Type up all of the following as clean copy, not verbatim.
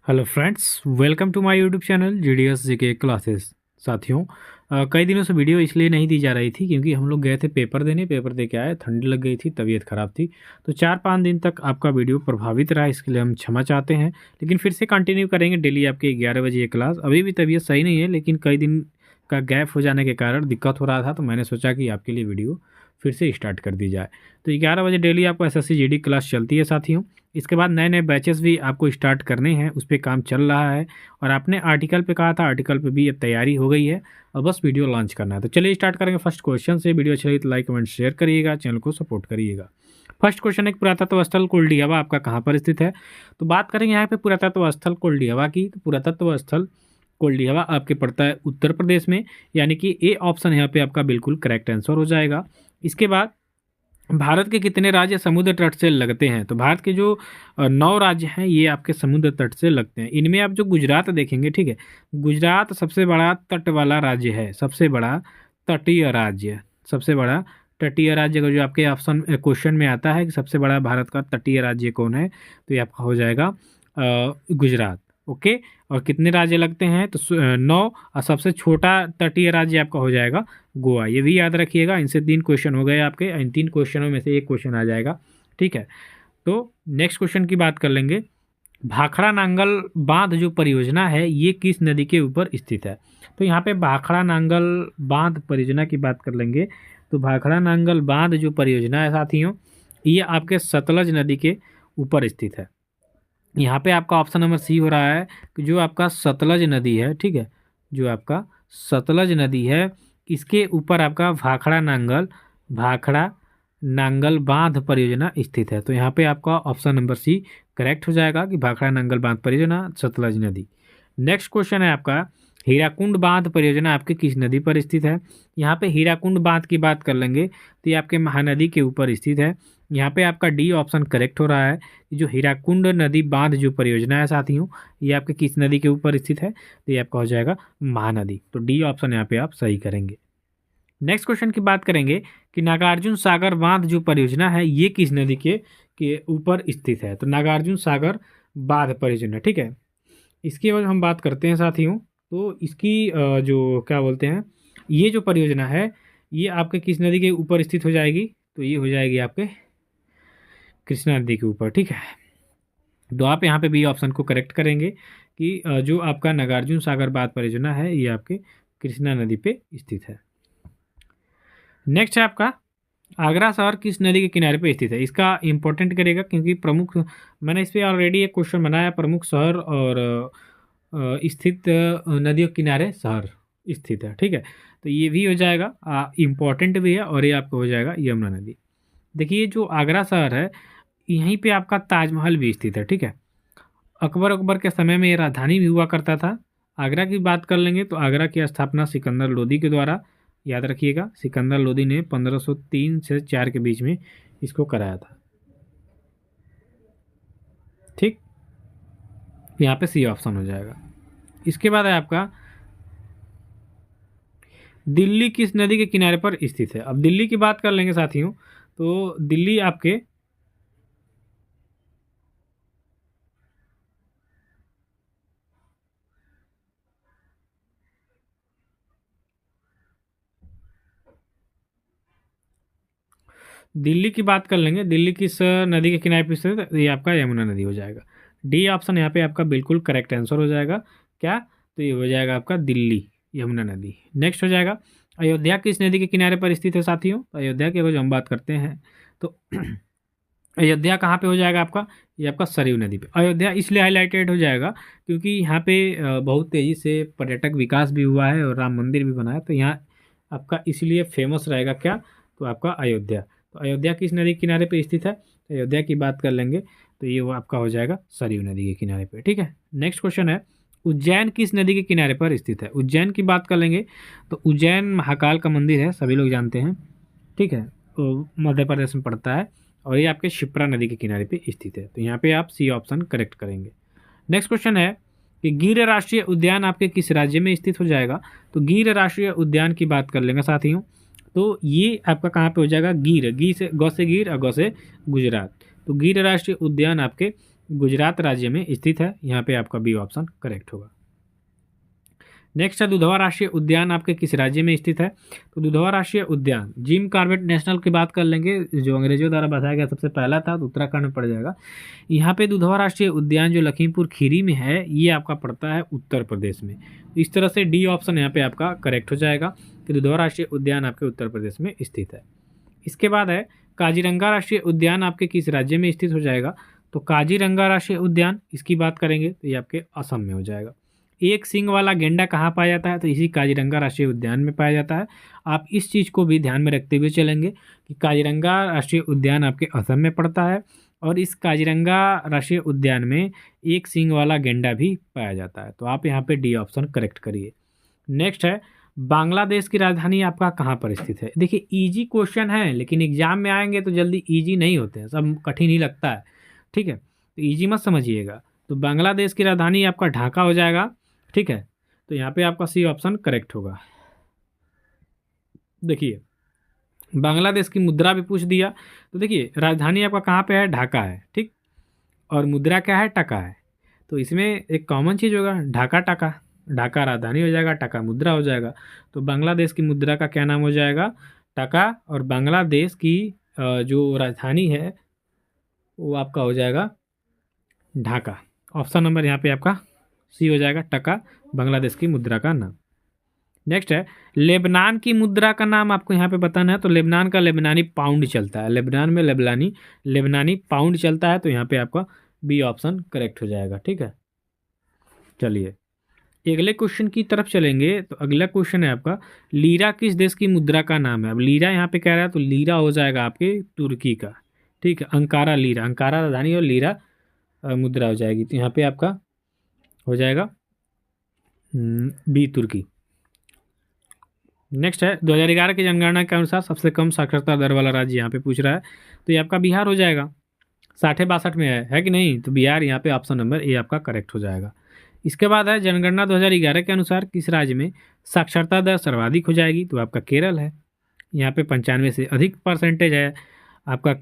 Hello friends, welcome to my YouTube channel GDS GK classes. साथियों, कई दिनों से वीडियो इसलिए नहीं दी जा रही थी क्योंकि हम लोग गए थे पेपर देने। पेपर दे के आए, ठंडी लग गई थी, तबीयत ख़राब थी, तो 4-5 दिन तक आपका वीडियो प्रभावित रहा। इसके लिए हम क्षमा चाहते हैं, लेकिन फिर से कंटिन्यू करेंगे डेली आपके 11 बजे ये क्लास। अभी भी तबीयत सही नहीं है, लेकिन कई दिन का गैप हो जाने के कारण दिक्कत हो रहा था, तो मैंने सोचा कि आपके लिए वीडियो फिर से स्टार्ट कर दी जाए। तो 11 बजे डेली आपको एसएससी जीडी क्लास चलती है साथियों। इसके बाद नए नए बैचेस भी आपको स्टार्ट करने हैं, उस पर काम चल रहा है। और आपने आर्टिकल पे कहा था, आर्टिकल पे भी अब तैयारी हो गई है और बस वीडियो लॉन्च करना है। तो चलिए स्टार्ट करेंगे फर्स्ट क्वेश्चन से। वीडियो अच्छी लगी तो लाइक कमेंट शेयर करिएगा, चैनल को सपोर्ट करिएगा। फर्स्ट क्वेश्चन, एक पुरातत्व स्थल कुलडीहवा आपका कहाँ पर स्थित है? तो बात करेंगे यहाँ पे पुरातत्व स्थल कुलडीहवा की। तो पुरातत्व स्थल कुलडीहवा आपके पड़ता है उत्तर प्रदेश में, यानी कि ए ऑप्शन यहाँ पे आपका बिल्कुल करेक्ट आंसर हो जाएगा। इसके बाद भारत के कितने राज्य समुद्र तट से लगते हैं? तो भारत के जो 9 राज्य हैं ये आपके समुद्र तट से लगते हैं। इनमें आप जो गुजरात देखेंगे, ठीक है, गुजरात सबसे बड़ा तट वाला राज्य है, सबसे बड़ा तटीय राज्य, सबसे बड़ा तटीय राज्य का जो आपके ऑप्शन क्वेश्चन में आता है कि सबसे बड़ा भारत का तटीय राज्य कौन है, तो ये आपका हो जाएगा गुजरात। ओके, और कितने राज्य लगते हैं? तो 9। और सबसे छोटा तटीय राज्य आपका हो जाएगा गोवा। ये भी याद रखिएगा। इनसे 3 क्वेश्चन हो गए आपके। इन 3 क्वेश्चनों में से एक क्वेश्चन आ जाएगा, ठीक है। तो नेक्स्ट क्वेश्चन की बात कर लेंगे। भाखड़ा नांगल बांध जो परियोजना है ये किस नदी के ऊपर स्थित है? तो यहाँ पे भाखड़ा नांगल बांध परियोजना की बात कर लेंगे। तो भाखड़ा नांगल बांध जो परियोजना है साथियों, ये आपके सतलज नदी के ऊपर स्थित है। यहाँ पे आपका ऑप्शन नंबर सी हो रहा है कि जो आपका सतलज नदी है, ठीक है, जो आपका सतलज नदी है इसके ऊपर आपका भाखड़ा नांगल बांध परियोजना स्थित है। तो यहाँ पे आपका ऑप्शन नंबर सी करेक्ट हो जाएगा कि भाखड़ा नांगल बांध परियोजना सतलज नदी। नेक्स्ट क्वेश्चन है आपका, हीराकुंड बांध परियोजना आपके किस नदी पर स्थित है? यहाँ पे हीराकुंड बांध की बात कर लेंगे तो ये आपके महानदी के ऊपर स्थित है। यहाँ पे आपका डी ऑप्शन करेक्ट हो रहा है। जो हीराकुंड नदी बांध जो परियोजना है साथियों, ये आपके किस नदी के ऊपर स्थित है? तो ये आपका हो जाएगा महानदी। तो डी ऑप्शन यहाँ पे आप सही करेंगे। नेक्स्ट क्वेश्चन की बात करेंगे कि नागार्जुन सागर बांध जो परियोजना है ये किस नदी के ऊपर स्थित है? तो नागार्जुन सागर बांध परियोजना, ठीक है। इसके बाद हम बात करते हैं साथियों, तो इसकी जो क्या बोलते हैं, ये जो परियोजना है ये आपके किस नदी के ऊपर स्थित हो जाएगी? तो ये हो जाएगी आपके कृष्णा नदी के ऊपर, ठीक है। तो आप यहाँ पे बी ऑप्शन को करेक्ट करेंगे कि जो आपका नागार्जुन सागर बांध परियोजना है ये आपके कृष्णा नदी पे स्थित है। नेक्स्ट है आपका, आगरा शहर किस नदी के किनारे पे स्थित है? इसका इंपॉर्टेंट करेगा क्योंकि प्रमुख, मैंने इस पर ऑलरेडी एक क्वेश्चन बनाया, प्रमुख शहर और स्थित नदियों के किनारे शहर स्थित है, ठीक है। तो ये भी हो जाएगा, इम्पॉर्टेंट भी है, और ये आपको हो जाएगा यमुना नदी। देखिए जो आगरा शहर है यहीं पे आपका ताजमहल भी स्थित है, ठीक है। अकबर के समय में ये राजधानी भी हुआ करता था। आगरा की बात कर लेंगे तो आगरा की स्थापना सिकंदर लोदी के द्वारा, याद रखिएगा, सिकंदर लोदी ने 1503 से 4 के बीच में इसको कराया था, ठीक। यहाँ पे सी ऑप्शन हो जाएगा। इसके बाद है आपका, दिल्ली किस नदी के किनारे पर स्थित है? अब दिल्ली की बात कर लेंगे साथियों, तो दिल्ली आपके दिल्ली की बात कर लेंगे, दिल्ली किस नदी के किनारे पर स्थित है? ये आपका यमुना नदी हो जाएगा। डी ऑप्शन यहाँ पे आपका बिल्कुल करेक्ट आंसर हो जाएगा। क्या? तो ये हो जाएगा आपका दिल्ली, यमुना नदी। नेक्स्ट हो जाएगा, अयोध्या किस नदी के किनारे पर स्थित है साथियों? तो अयोध्या की अगर हम बात करते हैं तो अयोध्या कहाँ पे हो जाएगा आपका? ये आपका सरयू नदी पे। अयोध्या इसलिए हाईलाइटेड हो जाएगा क्योंकि यहाँ पे बहुत तेज़ी से पर्यटक विकास भी हुआ है और राम मंदिर भी बना है, तो यहाँ आपका इसलिए फेमस रहेगा क्या? तो आपका अयोध्या। तो अयोध्या किस नदी के किनारे पे स्थित है? तो अयोध्या की बात कर लेंगे तो ये वो आपका हो जाएगा सरयू नदी के किनारे पे, ठीक है। नेक्स्ट क्वेश्चन है, उज्जैन किस नदी के किनारे पर स्थित है? उज्जैन की बात कर लेंगे तो उज्जैन महाकाल का मंदिर है, सभी लोग जानते हैं, ठीक है। तो मध्य प्रदेश में पड़ता है और ये आपके शिप्रा नदी के किनारे पे स्थित है। तो यहाँ पे आप सी ऑप्शन करेक्ट करेंगे। नेक्स्ट क्वेश्चन है कि गिर राष्ट्रीय उद्यान आपके किस राज्य में स्थित हो जाएगा? तो गिर राष्ट्रीय उद्यान की बात कर लेंगे साथियों, तो ये आपका कहाँ पे हो जाएगा? गिर से गौ से गिर और गौ से गुजरात। तो गिर राष्ट्रीय उद्यान आपके गुजरात राज्य में स्थित है। यहाँ पे आपका बी ऑप्शन करेक्ट होगा। नेक्स्ट है दुधवा राष्ट्रीय उद्यान आपके किस राज्य में स्थित है? तो दुधवा राष्ट्रीय उद्यान जिम कॉर्बेट नेशनल की बात कर लेंगे, जो अंग्रेजों द्वारा बसाया गया सबसे पहला था, तो उत्तराखंड में पड़ जाएगा। यहाँ पे दुधवा राष्ट्रीय उद्यान जो लखीमपुर खीरी में है, ये आपका पड़ता है उत्तर प्रदेश में। इस तरह से डी ऑप्शन यहाँ पे आपका करेक्ट हो जाएगा कि दुधवा राष्ट्रीय उद्यान आपके उत्तर प्रदेश में स्थित है। इसके बाद है काजीरंगा राष्ट्रीय उद्यान आपके किस राज्य में स्थित हो जाएगा? तो काजीरंगा राष्ट्रीय उद्यान इसकी बात करेंगे तो ये आपके असम में हो जाएगा। एक सींग वाला गेंडा कहाँ पाया जाता है? तो इसी काजीरंगा राष्ट्रीय उद्यान में पाया जाता है। आप इस चीज़ को भी ध्यान में रखते हुए चलेंगे कि काजीरंगा राष्ट्रीय उद्यान आपके असम में पड़ता है और इस काजीरंगा राष्ट्रीय उद्यान में एक सींग वाला गेंडा भी पाया जाता है। तो आप यहाँ पे डी ऑप्शन करेक्ट करिए। नेक्स्ट है बांग्लादेश की राजधानी आपका कहाँ पर स्थित है? देखिए इजी क्वेश्चन है, लेकिन एग्जाम में आएंगे तो जल्दी इजी नहीं होते हैं, सब कठिन ही लगता है। ठीक है, तो इजी मत समझिएगा। तो बांग्लादेश की राजधानी आपका ढाका हो जाएगा। ठीक है, तो यहाँ पे आपका सी ऑप्शन करेक्ट होगा। देखिए बांग्लादेश की मुद्रा भी पूछ दिया, तो देखिए राजधानी आपका कहाँ पे है? ढाका है। ठीक, और मुद्रा क्या है? टका है। तो इसमें एक कॉमन चीज़ होगा, ढाका टका। ढाका राजधानी हो जाएगा, टका मुद्रा हो जाएगा। तो बांग्लादेश की मुद्रा का क्या नाम हो जाएगा? टका। और बांग्लादेश की जो राजधानी है वो आपका हो जाएगा ढाका। ऑप्शन नंबर यहाँ पे आपका सी हो जाएगा, टका बांग्लादेश की मुद्रा का नाम। नेक्स्ट है लेबनान की मुद्रा का नाम आपको यहाँ पे बताना है। तो लेबनान का लेबनानी पाउंड चलता है, लेबनान में लेबनानी पाउंड चलता है। तो यहाँ पे आपका बी ऑप्शन करेक्ट हो जाएगा। ठीक है, चलिए अगले क्वेश्चन की तरफ चलेंगे। तो अगला क्वेश्चन है आपका लीरा किस देश की मुद्रा का नाम है? अब लीरा यहाँ पे कह रहा है, तो लीरा हो जाएगा आपके तुर्की का। ठीक है, अंकारा लीरा, अंकारा राजधानी और लीरा मुद्रा हो जाएगी। तो यहाँ पे आपका हो जाएगा बी तुर्की। नेक्स्ट है 2011 की जनगणना के अनुसार सबसे कम साक्षरता दर वाला राज्य यहाँ पे पूछ रहा है। तो ये आपका बिहार हो जाएगा, 60-62 में है कि नहीं? तो बिहार यहाँ पे ऑप्शन नंबर ए आपका करेक्ट हो जाएगा। इसके बाद है जनगणना 2011 के अनुसार किस राज्य में साक्षरता दर सर्वाधिक हो जाएगी? तो आपका केरल है। यहाँ पे 95 से अधिक परसेंटेज है आपका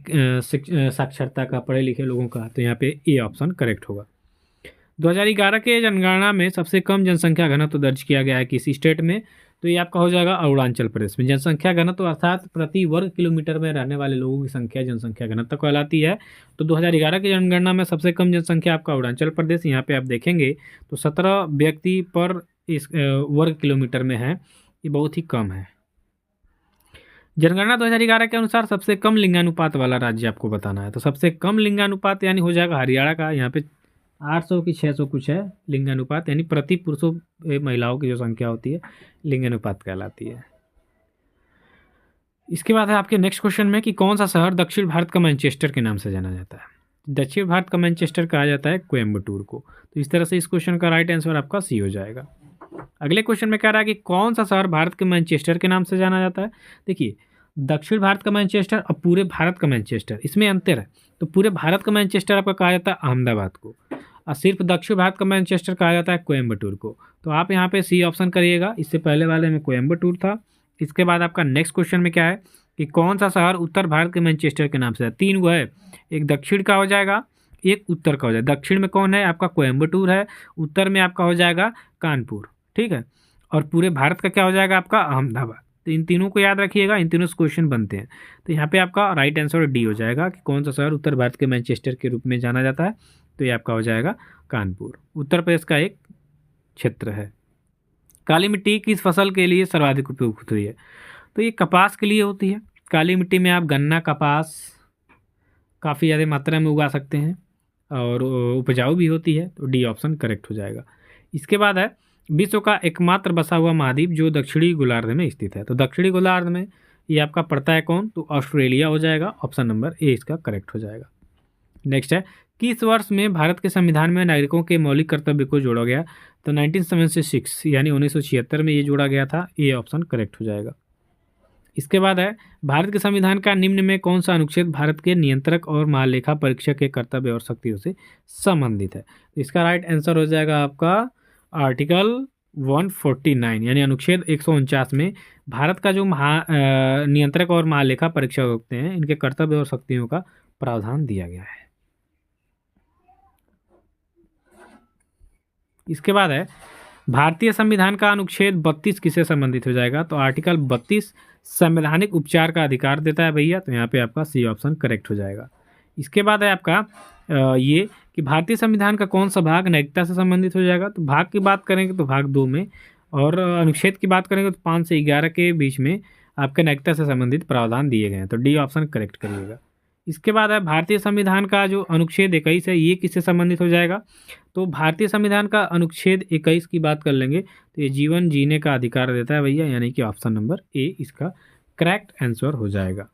साक्षरता का, पढ़े लिखे लोगों का। तो यहाँ पे ए ऑप्शन करेक्ट होगा। 2011 के जनगणना में सबसे कम जनसंख्या घनत्व दर्ज किया गया है किसी स्टेट में? तो ये आपका हो जाएगा अरुणाचल प्रदेश में। जनसंख्या घनत्व अर्थात प्रति वर्ग किलोमीटर में रहने वाले लोगों की संख्या जनसंख्या घनत्व कहलाती है। तो 2011 की जनगणना में सबसे कम जनसंख्या आपका अरुणाचल प्रदेश, यहाँ पे आप देखेंगे तो 17 व्यक्ति पर इस वर्ग किलोमीटर में है, ये बहुत ही कम है। जनगणना 2011 के अनुसार सबसे कम लिंगानुपात वाला राज्य आपको बताना है। तो सबसे कम लिंगानुपात यानी हो जाएगा हरियाणा का। यहाँ पे 800 की 600 कुछ है लिंगानुपात, यानी प्रति पुरुषों महिलाओं की जो संख्या होती है लिंगानुपात कहलाती है। इसके बाद है आपके नेक्स्ट क्वेश्चन में कि कौन सा शहर दक्षिण भारत का मैनचेस्टर के नाम से जाना जाता है? दक्षिण भारत का मैनचेस्टर कहा जाता है कोयम्बटूर को। तो इस तरह से इस क्वेश्चन का राइट आंसर आपका सी हो जाएगा। अगले क्वेश्चन में कह रहा है कि कौन सा शहर भारत के मैनचेस्टर के नाम से जाना जाता है? देखिए दक्षिण भारत का मैनचेस्टर और पूरे भारत का मैनचेस्टर, इसमें अंतर है। तो पूरे भारत का मैनचेस्टर आपका कहा जाता है अहमदाबाद को, और सिर्फ दक्षिण भारत का मैनचेस्टर कहा जाता है कोयम्बटूर को। तो आप यहाँ पे सी ऑप्शन करिएगा, इससे पहले वाले में कोयम्बटूर था। इसके बाद आपका नेक्स्ट क्वेश्चन में क्या है कि कौन सा शहर उत्तर भारत के मैनचेस्टर के नाम से है? 3 गो है, एक दक्षिण का हो जाएगा, एक उत्तर का हो जाएगा। दक्षिण में कौन है? आपका कोयम्बटूर है। उत्तर में आपका हो जाएगा कानपुर। ठीक है, और पूरे भारत का क्या हो जाएगा? आपका अहमदाबाद। तो इन तीनों को याद रखिएगा, इन तीनों से क्वेश्चन बनते हैं। तो यहाँ पे आपका राइट आंसर डी हो जाएगा कि कौन सा शहर उत्तर भारत के मैनचेस्टर के रूप में जाना जाता है? तो ये आपका हो जाएगा कानपुर, उत्तर प्रदेश का एक क्षेत्र है। काली मिट्टी किस फसल के लिए सर्वाधिक उपयोग होती है? तो ये कपास के लिए होती है। काली मिट्टी में आप गन्ना, कपास काफ़ी ज़्यादा मात्रा में उगा सकते हैं और उपजाऊ भी होती है। तो डी ऑप्शन करेक्ट हो जाएगा। इसके बाद है विश्व का एकमात्र बसा हुआ महाद्वीप जो दक्षिणी गोलार्ध में स्थित है। तो दक्षिणी गोलार्ध में ये आपका पड़ता है कौन? तो ऑस्ट्रेलिया हो जाएगा। ऑप्शन नंबर ए इसका करेक्ट हो जाएगा। नेक्स्ट है किस वर्ष में भारत के संविधान में नागरिकों के मौलिक कर्तव्य को जोड़ा गया? तो 1976 यानी 1976 में ये जोड़ा गया था। ए ऑप्शन करेक्ट हो जाएगा। इसके बाद है भारत के संविधान का निम्न में कौन सा अनुच्छेद भारत के नियंत्रक और महालेखा परीक्षक के कर्तव्य और शक्तियों से संबंधित है? तो इसका राइट आंसर हो जाएगा आपका आर्टिकल 149 यानी अनुच्छेद 149 में भारत का जो नियंत्रक और महालेखा परीक्षक होते हैं, इनके कर्तव्य और शक्तियों का प्रावधान दिया गया है। इसके बाद है भारतीय संविधान का अनुच्छेद 32 किससे संबंधित हो जाएगा? तो आर्टिकल 32 संवैधानिक उपचार का अधिकार देता है भैया, तो यहाँ पे आपका सी ऑप्शन करेक्ट हो जाएगा। इसके बाद है आपका ये कि भारतीय संविधान का कौन सा भाग नैतिकता से संबंधित हो जाएगा? तो भाग की बात करेंगे तो भाग 2 में, और अनुच्छेद की बात करेंगे तो 5 से 11 के बीच में आपके नैतिकता से संबंधित प्रावधान दिए गए हैं, तो डी ऑप्शन करेक्ट करिएगा। इसके बाद है भारतीय संविधान का जो अनुच्छेद 21 है ये किससे संबंधित हो जाएगा? तो भारतीय संविधान का अनुच्छेद 21 की बात कर लेंगे तो ये जीवन जीने का अधिकार देता है भैया, यानी कि ऑप्शन नंबर ए इसका करेक्ट आंसर हो जाएगा।